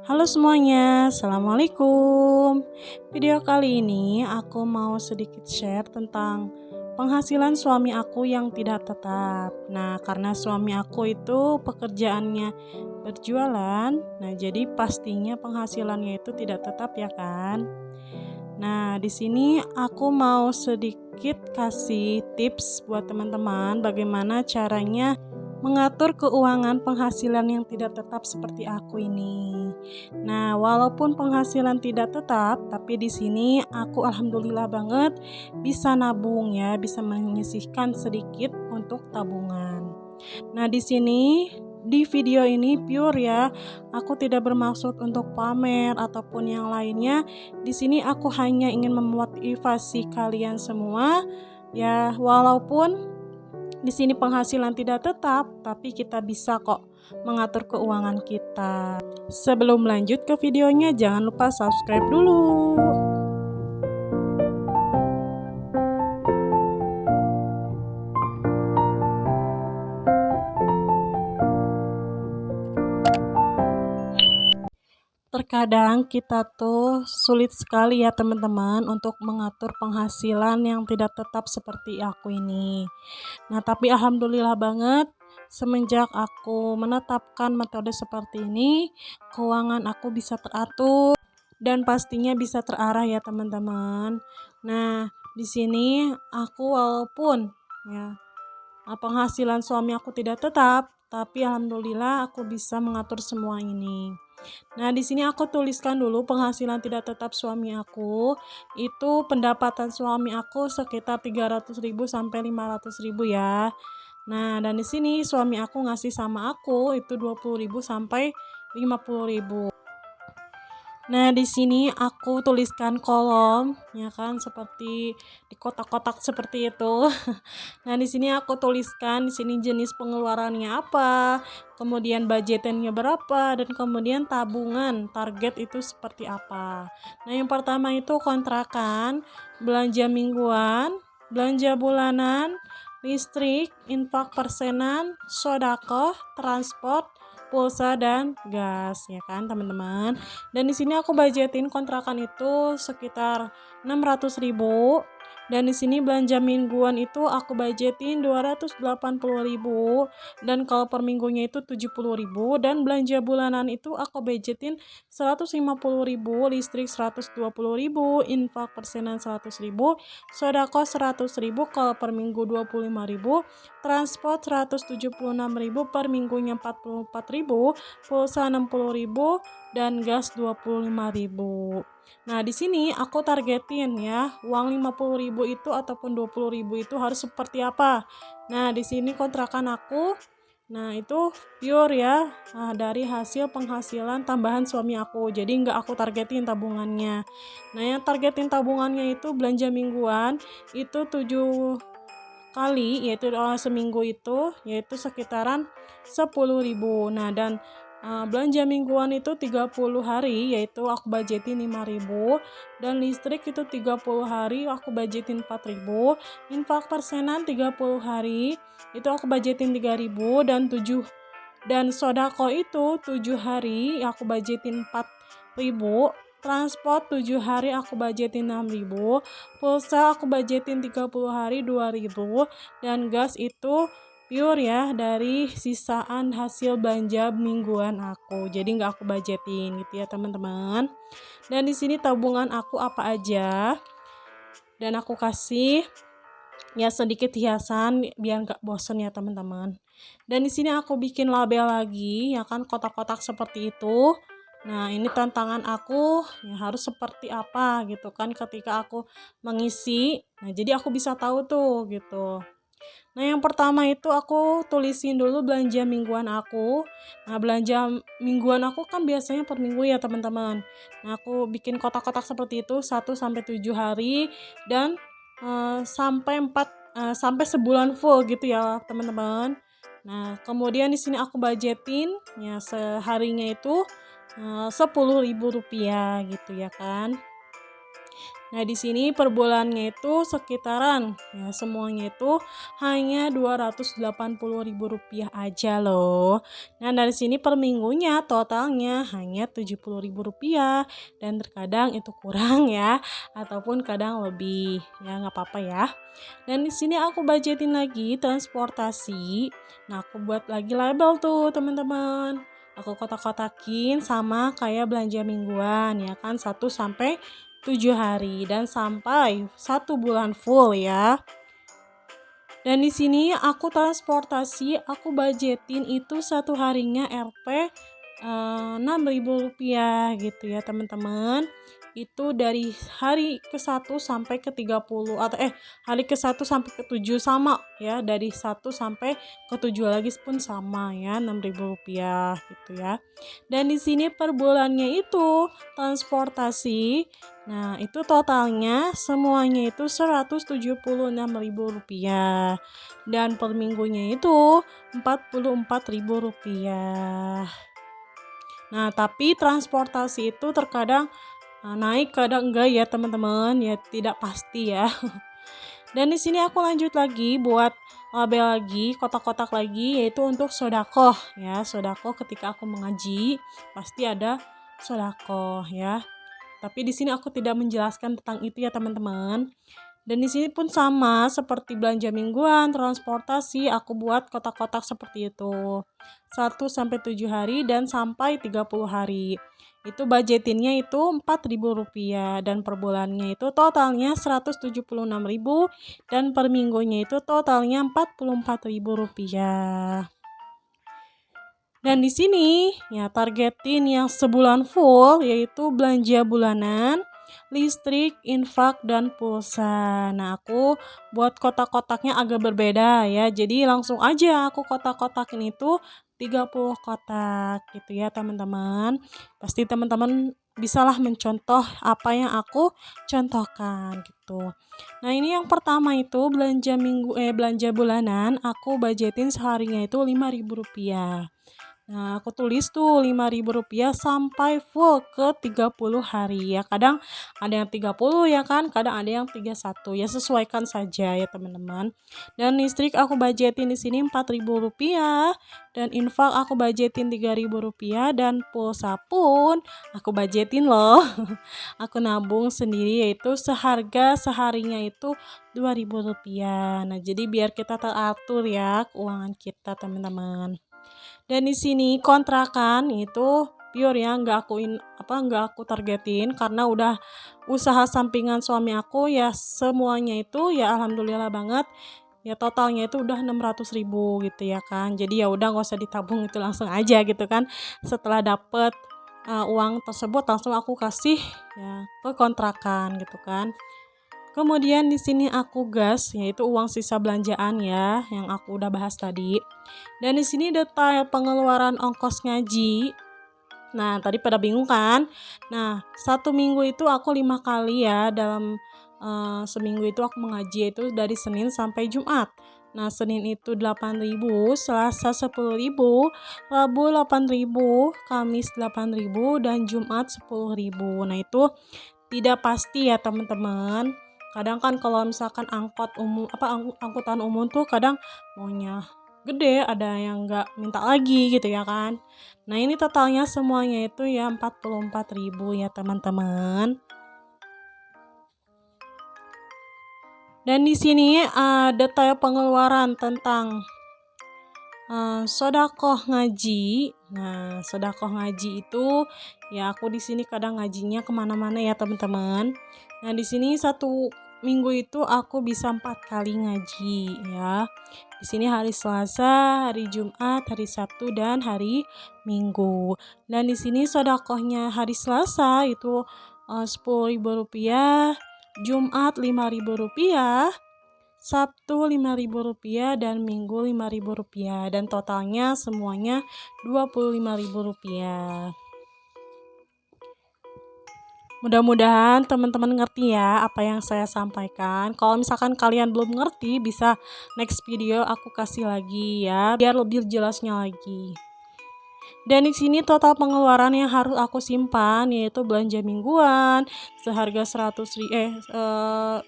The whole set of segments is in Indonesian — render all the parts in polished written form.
Halo semuanya, Assalamualaikum. Video kali ini aku mau sedikit share tentang penghasilan suami aku yang tidak tetap. Nah, karena suami aku itu pekerjaannya berjualan, nah jadi pastinya penghasilannya itu tidak tetap ya kan? Nah, di sini aku mau sedikit kasih tips buat teman-teman bagaimana caranya mengatur keuangan penghasilan yang tidak tetap seperti aku ini. Nah, walaupun penghasilan tidak tetap, tapi di sini aku alhamdulillah banget bisa nabung ya, bisa menyisihkan sedikit untuk tabungan. Nah, di sini di video ini pure ya. Aku tidak bermaksud untuk pamer ataupun yang lainnya. Di sini aku hanya ingin memotivasi kalian semua ya, walaupun di sini penghasilan tidak tetap, tapi kita bisa kok mengatur keuangan kita. Sebelum lanjut ke videonya, jangan lupa subscribe dulu. Terkadang kita tuh sulit sekali ya teman-teman untuk mengatur penghasilan yang tidak tetap seperti aku ini. Nah, tapi alhamdulillah banget semenjak aku menetapkan metode seperti ini, keuangan aku bisa teratur dan pastinya bisa terarah ya teman-teman. Nah, di sini aku walaupun ya penghasilan suami aku tidak tetap, tapi alhamdulillah aku bisa mengatur semua ini. Nah, di sini aku tuliskan dulu penghasilan tidak tetap suami aku. Itu pendapatan suami aku sekitar 300.000 sampai 500.000 ya. Nah, dan di sini suami aku ngasih sama aku itu 20.000 sampai 50.000. Nah, di sini aku tuliskan kolom ya kan seperti di kotak-kotak seperti itu. Nah, di sini aku tuliskan di sini jenis pengeluarannya apa, kemudian budgetannya berapa, dan kemudian tabungan target itu seperti apa. Nah, yang pertama itu kontrakan, belanja mingguan, belanja bulanan, listrik, infak persenan, sodako, transport, pulsa dan gas ya kan teman-teman. Dan di sini aku budgetin kontrakan itu sekitar 600.000. Dan di sini belanja mingguan itu aku budgetin 280.000 dan kalau per minggunya itu 70.000 dan belanja bulanan itu aku budgetin 150.000, listrik 120.000, infak persenan 100.000, sodako 100.000 kalau per minggu 25.000, transport 176.000 per minggunya 44.000, pulsa 60.000 dan gas 25.000. Nah, di sini aku targetin ya, uang 50.000 itu ataupun 20.000 itu harus seperti apa. Nah, di sini kontrakan aku, nah itu pure ya, dari hasil penghasilan tambahan suami aku. Jadi nggak aku targetin tabungannya. Nah, yang targetin tabungannya itu belanja mingguan, itu 7 kali, yaitu seminggu itu, yaitu sekitaran 10.000. Nah, dan belanja mingguan itu 30 hari, yaitu aku budgetin 5.000, dan listrik itu 30 hari aku budgetin 4.000, infak persenan 30 hari itu aku budgetin 3.000, dan sodako itu 7 hari aku budgetin 4.000, transport 7 hari aku budgetin 6.000, pulsa aku budgetin 30 hari 2.000, dan gas itu pure ya dari sisaan hasil belanja mingguan aku. Jadi nggak aku budgetin gitu ya teman-teman. Dan di sini tabungan aku apa aja. Dan aku kasih ya sedikit hiasan biar nggak bosen ya teman-teman. Dan di sini aku bikin label lagi ya kan kotak-kotak seperti itu. Nah, ini tantangan aku ya harus seperti apa gitu kan ketika aku mengisi. Nah, jadi aku bisa tahu tuh gitu. Nah, yang pertama itu aku tulisin dulu belanja mingguan aku. Nah, belanja mingguan aku kan biasanya per minggu ya, teman-teman. Nah, aku bikin kotak-kotak seperti itu 1 sampai 7 hari dan sampai sebulan full gitu ya, teman-teman. Nah, kemudian di sini aku budgetin ya seharinya itu 10.000 rupiah gitu ya kan. Nah, di sini per bulannya itu sekitaran ya semuanya itu hanya Rp280.000 aja loh. Nah, dari sini per minggunya totalnya hanya Rp70.000 dan terkadang itu kurang ya ataupun kadang lebih. Ya nggak apa-apa ya. Dan di sini aku budgetin lagi transportasi. Nah, aku buat lagi label tuh, teman-teman. Aku kotak-kotakin sama kayak belanja mingguan ya kan 1 sampai 7 hari dan sampai 1 bulan full ya. Dan di sini aku transportasi, aku budgetin itu satu harinya Rp Rp6.000 gitu ya teman-teman. Itu dari hari ke-1 sampai ke-30 atau hari ke-1 sampai ke-7 sama ya. Dari 1 sampai ke-7 lagi pun sama ya, Rp6.000 gitu ya. Dan di sini per bulannya itu transportasi. Nah, itu totalnya semuanya itu Rp176.000 dan per minggunya itu Rp44.000. Nah, tapi transportasi itu terkadang naik, kadang enggak ya teman-teman, ya tidak pasti ya. Dan di sini aku lanjut lagi buat label lagi, kotak-kotak lagi yaitu untuk sodakoh ya. Sodakoh ketika aku mengaji pasti ada sodakoh ya. Tapi di sini aku tidak menjelaskan tentang itu ya teman-teman. Dan di sini pun sama seperti belanja mingguan, transportasi, aku buat kotak-kotak seperti itu. 1 sampai 7 hari dan sampai 30 hari. Itu budgetinnya itu Rp4.000 dan per bulannya itu totalnya Rp176.000 dan per minggunya itu totalnya Rp44.000. Dan di sini ya targetin yang sebulan full yaitu belanja bulanan, listrik, infak, dan pulsa. Nah, aku buat kotak-kotaknya agak berbeda ya. Jadi langsung aja aku kotak-kotakin itu 30 kotak gitu ya teman-teman. Pasti teman-teman bisalah mencontoh apa yang aku contohkan gitu. Nah, ini yang pertama itu belanja bulanan, aku budgetin seharinya itu Rp5.000. Nah, aku tulis tuh Rp5.000 sampai full ke 30 hari ya. Kadang ada yang 30 ya kan, kadang ada yang 31. Ya sesuaikan saja ya teman-teman. Dan listrik aku budgetin di sini Rp4.000 dan infak aku budgetin Rp3.000 dan pulsa pun aku budgetin loh. Aku nabung sendiri yaitu seharga seharinya itu Rp2.000. Nah, jadi biar kita teratur ya keuangan kita teman-teman. Dan di sini kontrakan itu pure ya nggak aku targetin karena udah usaha sampingan suami aku ya semuanya itu ya alhamdulillah banget ya totalnya itu udah 600.000 gitu ya kan. Jadi ya udah nggak usah ditabung itu langsung aja gitu kan. Setelah dapet uang tersebut langsung aku kasih ya ke kontrakan gitu kan. Kemudian di sini aku gas yaitu uang sisa belanjaan ya yang aku udah bahas tadi. Dan di sini detail pengeluaran ongkos ngaji. Nah, tadi pada bingung kan? Nah, 1 minggu itu aku 5 kali ya dalam seminggu itu aku mengaji itu dari Senin sampai Jumat. Nah, Senin itu 8.000, Selasa 10.000, Rabu 8.000, Kamis 8.000, dan Jumat 10.000. Nah, itu tidak pasti ya teman-teman. Kadang kan kalau misalkan angkutan umum tuh kadang maunya gede, ada yang nggak minta lagi gitu ya kan. Nah, ini totalnya semuanya itu ya 44.000 ya teman-teman. Dan di sini detail pengeluaran tentang sodakoh ngaji. Nah, sodakoh ngaji itu ya aku di sini kadang ngajinya kemana-mana ya teman-teman. Nah, di sini 1 minggu itu aku bisa 4 kali ngaji ya. Di sini hari Selasa, hari Jumat, hari Sabtu, dan hari Minggu. Dan di sini sodakohnya hari Selasa itu Rp10.000, Jumat Rp5.000, Sabtu Rp5.000 dan Minggu Rp5.000 dan totalnya semuanya Rp25.000. Mudah-mudahan teman-teman ngerti ya apa yang saya sampaikan. Kalau misalkan kalian belum ngerti bisa next video aku kasih lagi ya biar lebih jelasnya lagi. Dan di sini total pengeluaran yang harus aku simpan yaitu belanja mingguan seharga 10.000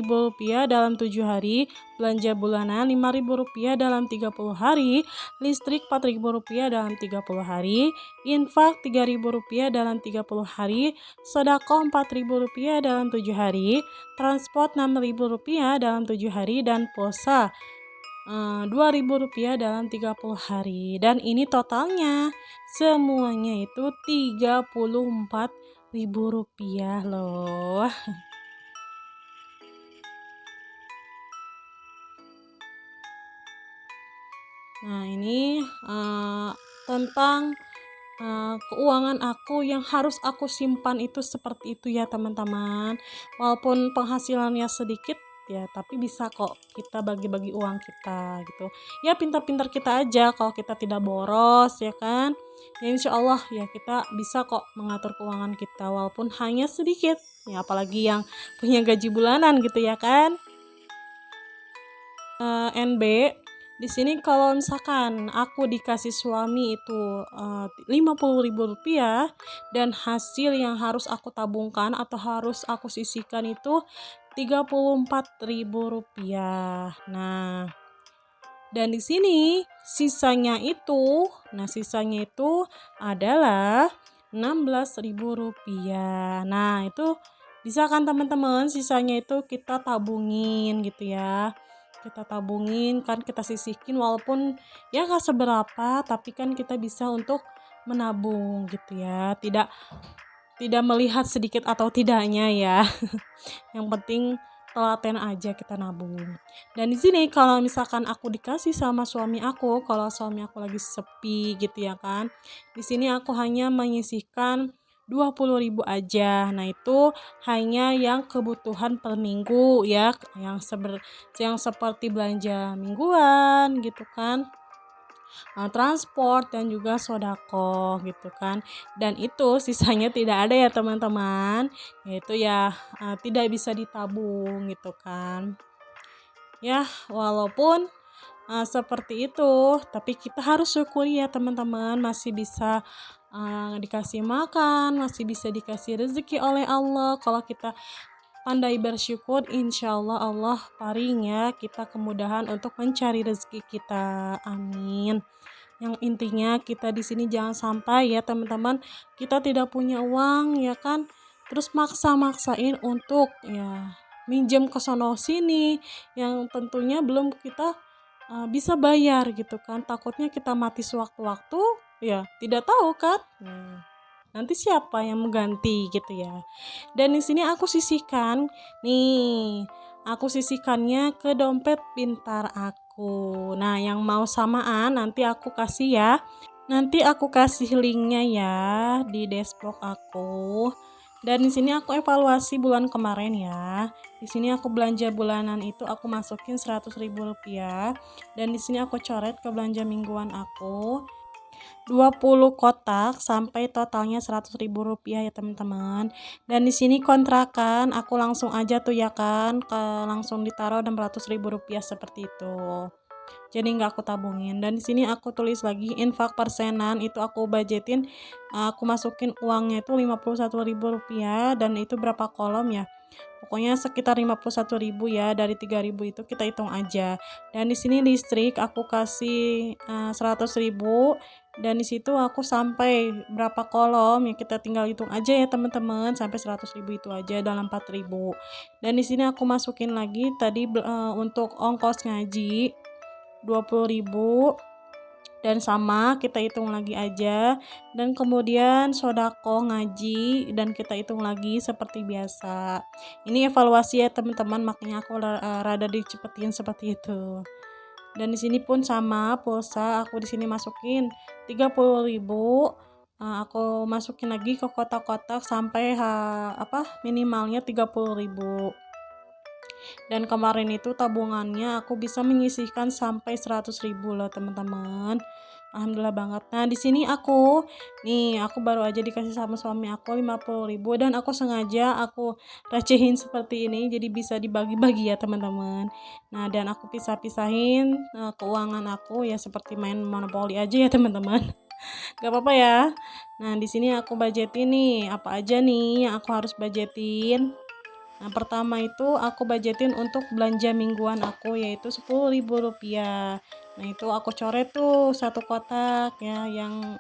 rupiah dalam 7 hari, belanja bulanan 5.000 rupiah dalam 30 hari, listrik 4.000 rupiah dalam 30 hari, infak 3.000 rupiah dalam 30 hari, sedekah 4.000 rupiah dalam 7 hari, transport 6.000 rupiah dalam 7 hari, dan pulsa Rp2.000 dalam 30 hari. Dan ini totalnya semuanya itu Rp34.000 loh. Nah, ini tentang keuangan aku yang harus aku simpan itu seperti itu ya teman-teman. Walaupun penghasilannya sedikit ya, tapi bisa kok kita bagi-bagi uang kita gitu. Ya pintar-pintar kita aja kalau kita tidak boros ya kan. Ya insya Allah ya kita bisa kok mengatur keuangan kita walaupun hanya sedikit. Ya apalagi yang punya gaji bulanan gitu ya kan. NB di sini kalau misalkan aku dikasih suami itu Rp50.000 dan hasil yang harus aku tabungkan atau harus aku sisihkan itu Rp34.000. Nah, dan di sini sisanya itu adalah Rp16.000. Nah, itu bisa kan teman-teman, sisanya itu kita tabungin gitu ya. Kita tabungin kan, kita sisihkan walaupun ya nggak seberapa, tapi kan kita bisa untuk menabung gitu ya. Tidak melihat sedikit atau tidaknya ya. Yang penting telaten aja kita nabung. Dan di sini kalau misalkan aku dikasih sama suami aku, kalau suami aku lagi sepi gitu ya kan, di sini aku hanya menyisihkan 20.000 aja. Nah, itu hanya yang kebutuhan per minggu ya, yang seperti belanja mingguan gitu kan, transport dan juga sodako gitu kan. Dan itu sisanya tidak ada ya teman-teman, yaitu ya tidak bisa ditabung gitu kan. Ya walaupun seperti itu, tapi kita harus syukuri ya teman-teman, masih bisa dikasih makan, masih bisa dikasih rezeki oleh Allah. Kalau kita pandai bersyukur, insya Allah Allah paring ya kita kemudahan untuk mencari rezeki kita. Amin. Yang intinya kita di sini jangan sampai ya teman-teman, kita tidak punya uang ya kan, terus maksa-maksain untuk ya minjem ke sono sini yang tentunya belum kita bisa bayar gitu kan. Takutnya kita mati sewaktu-waktu ya tidak tahu kan. Nanti siapa yang mengganti gitu ya. Dan di sini aku sisihkan nih. Aku sisihkannya ke dompet pintar aku. Nah, yang mau samaan nanti aku kasih ya. Nanti aku kasih linknya ya di dashboard aku. Dan di sini aku evaluasi bulan kemarin ya. Di sini aku belanja bulanan itu aku masukin Rp100.000 dan di sini aku coret ke belanja mingguan aku 20 kotak sampai totalnya Rp100.000 ya teman-teman. Dan di sini kontrakan aku langsung aja tuh ya kan, langsung ditaruh Rp600.000 seperti itu. Jadi nggak aku tabungin. Dan di sini aku tulis lagi infak persenan itu aku budgetin, aku masukin uangnya itu Rp51.000 dan itu berapa kolom ya. Pokoknya sekitar 51.000 ya, dari 3.000 itu kita hitung aja. Dan di sini listrik aku kasih 100.000 dan di situ aku sampai berapa kolom ya kita tinggal hitung aja ya teman-teman, sampai 100.000 itu aja dalam 4.000. Dan di sini aku masukin lagi tadi untuk ongkos ngaji 20.000 dan sama kita hitung lagi aja, dan kemudian sodako ngaji dan kita hitung lagi seperti biasa. Ini evaluasi ya teman-teman, makanya aku rada dicepetin seperti itu. Dan di sini pun sama pulsa aku di sini masukin 30.000, aku masukin lagi ke kotak-kotak sampai minimalnya 30.000. Dan kemarin itu tabungannya aku bisa menyisihkan sampai 100.000 loh teman-teman. Alhamdulillah banget. Nah, di sini aku baru aja dikasih sama suami aku 50.000 dan aku sengaja aku recehin seperti ini jadi bisa dibagi-bagi ya teman-teman. Nah, dan aku pisah-pisahin keuangan aku ya seperti main monopoli aja ya teman-teman. Gak apa-apa ya. Nah, di sini aku budgetin nih, apa aja nih yang aku harus budgetin. Nah, pertama itu aku budgetin untuk belanja mingguan aku yaitu Rp10.000. Nah, itu aku coret tuh satu kotak ya yang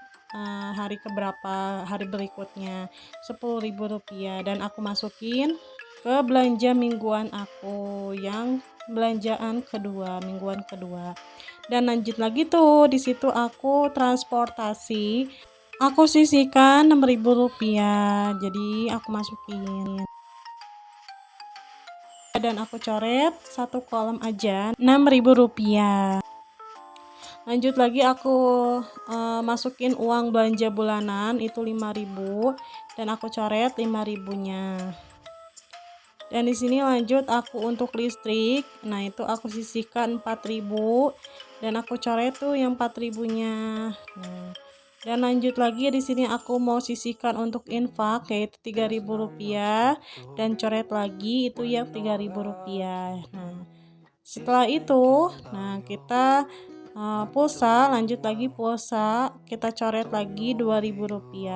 hari keberapa hari berikutnya Rp10.000 dan aku masukin ke belanja mingguan aku yang belanjaan kedua, mingguan kedua. Dan lanjut lagi tuh di situ aku transportasi. Aku sisihkan Rp6.000. Jadi aku masukin dan aku coret satu kolom aja Rp6.000. Lanjut lagi aku masukin uang belanja bulanan itu 5.000 dan aku coret 5.000-nya. Dan di sini lanjut aku untuk listrik. Nah, itu aku sisihkan 4.000 dan aku coret tuh yang 4.000-nya. Nah, dan lanjut lagi di sini aku mau sisihkan untuk infak yaitu Rp3.000 dan coret lagi itu yang Rp3.000. Nah, setelah itu, nah kita pulsa, lanjut lagi pulsa, kita coret lagi Rp2.000.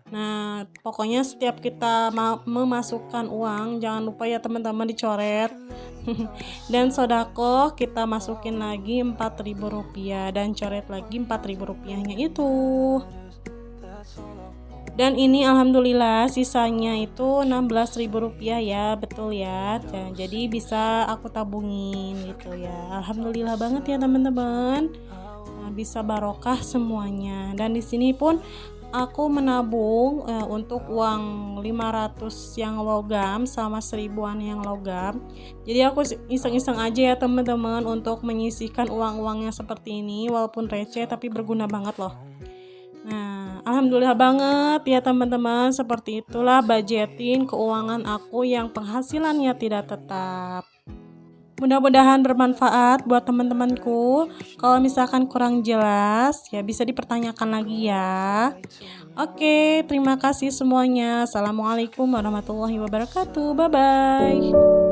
Nah, pokoknya setiap kita memasukkan uang, jangan lupa ya teman-teman dicoret. Dan sodako kita masukin lagi Rp4.000 dan coret lagi Rp4.000-nya itu. Dan ini alhamdulillah sisanya itu Rp16.000 ya, betul ya. Jadi bisa aku tabungin gitu ya. Alhamdulillah banget ya teman-teman. Nah, bisa barokah semuanya. Dan di sini pun aku menabung untuk uang 500 yang logam sama 1000-an yang logam. Jadi aku iseng-iseng aja ya teman-teman untuk menyisihkan uang-uangnya seperti ini walaupun receh tapi berguna banget loh. Nah, alhamdulillah banget ya teman-teman, seperti itulah budgeting keuangan aku yang penghasilannya tidak tetap. Mudah-mudahan bermanfaat buat teman-temanku. Kalau misalkan kurang jelas, ya bisa dipertanyakan lagi ya. Oke, terima kasih semuanya. Assalamualaikum warahmatullahi wabarakatuh. Bye-bye.